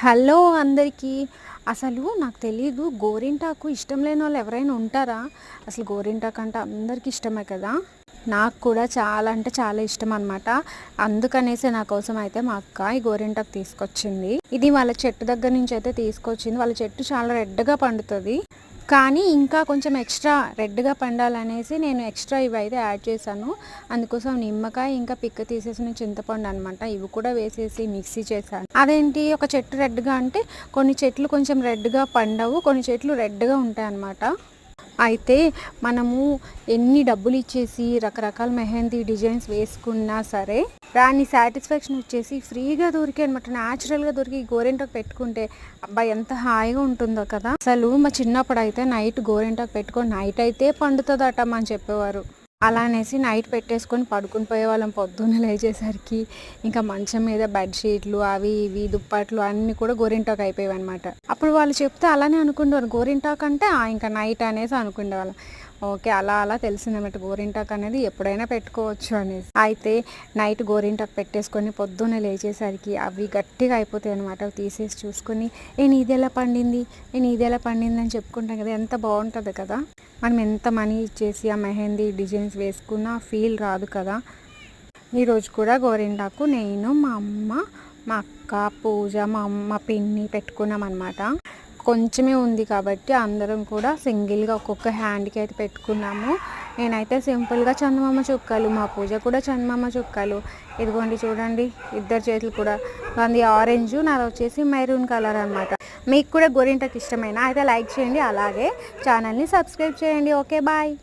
Hello అందరికీ. అసలు నాకు తెలీదు గోరింటాకు ఇష్టం లేని వాళ్ళు ఎవరైనా ఉంటారా? అసలు గోరింటాకు అంటే అందరికీ ఇష్టమే కదా. నాకు కూడా చాలా అంటే చాలా ఇష్టం అనమాట. అందుకనేసి నా కోసం అయితే మా అక్క ఈ గోరింటాకు తీసుకొచ్చింది. ఇది వాళ్ళ చెట్టు దగ్గర నుంచి అయితే తీసుకొచ్చింది. వాళ్ళ చెట్టు చాలా రెడ్గా పండుతుంది, కానీ ఇంకా కొంచెం ఎక్స్ట్రా రెడ్గా పండాలనేసి నేను ఎక్స్ట్రా ఇవి అయితే యాడ్ చేశాను. అందుకోసం నిమ్మకాయ ఇంకా పిక్క తీసేసిన చింతపండు అనమాట, ఇవి కూడా వేసేసి మిక్సీ చేశాను. అదేంటి ఒక చెట్టు రెడ్గా అంటే కొన్ని చెట్లు కొంచెం రెడ్గా పండవు, కొన్ని చెట్లు రెడ్గా ఉంటాయి అన్నమాట. అయితే మనము ఎన్ని డబ్బులు ఇచ్చేసి రకరకాల మెహందీ డిజైన్స్ వేసుకున్నా సరే దాన్ని సాటిస్ఫాక్షన్ వచ్చేసి ఫ్రీగా దొరికే అనమాట, న్యాచురల్గా దొరికి గోరింటాకు పెట్టుకుంటే అబ్బాయి ఎంత హాయిగా ఉంటుందో కదా. అసలు మా చిన్నప్పుడు అయితే నైట్ గోరింటాకు పెట్టుకొని నైట్ అయితే పండుతుందట అని చెప్పేవారు. అలా అనేసి నైట్ పెట్టేసుకొని పడుకుని పోయేవాళ్ళం. పొద్దున్న లేచేసరికి ఇంకా మంచం మీద బెడ్షీట్లు అవి ఇవి దుప్పట్లు అన్నీ కూడా గోరింటాకు అయిపోయాయి అనమాట. అప్పుడు వాళ్ళు చెప్తే అలానే అనుకునేవారు, గోరింటాకు అంటే ఇంకా నైట్ అనేసి అనుకునేవాళ్ళం. ఓకే, అలా అలా తెలిసిందన్నమాట గోరింటాకు అనేది ఎప్పుడైనా పెట్టుకోవచ్చు అనేసి. అయితే నైట్ గోరింటాకు పెట్టేసుకొని పొద్దున్న లేచేసరికి అవి గట్టిగా అయిపోతాయి అనమాట. అవి తీసేసి చూసుకొని నీది ఎలా పండింది, నీది ఎలా పండింది అని చెప్పుకుంటాం కదా, ఎంత బాగుంటుంది కదా. మనం ఎంత మనీ ఇచ్చేసి ఆ మెహందీ డిజైన్స్ వేసుకున్న ఫీల్ రాదు కదా. ఈరోజు కూడా గోరింటాకు నేను మా అమ్మ మా అక్క పూజ మా అమ్మ పిన్ని పెట్టుకున్నాం అనమాట. కొంచెమే ఉంది కాబట్టి అందరం కూడా సింగిల్గా ఒక్కొక్క హ్యాండ్కి అయితే పెట్టుకున్నాము. నేనైతే సింపుల్గా చందమామ చుక్కలు, మా పూజ కూడా చందమామ చుక్కలు. ఇదిగోండి చూడండి, ఇద్దరు చేతులు కూడా. అది ఆరెంజ్, నాది వచ్చేసి మెరూన్ కలర్ అనమాట. మీకు కూడా గోరింటాకు ఇష్టమైన అయితే లైక్ చేయండి, అలాగే ఛానల్ని సబ్స్క్రైబ్ చేయండి. Okay, bye.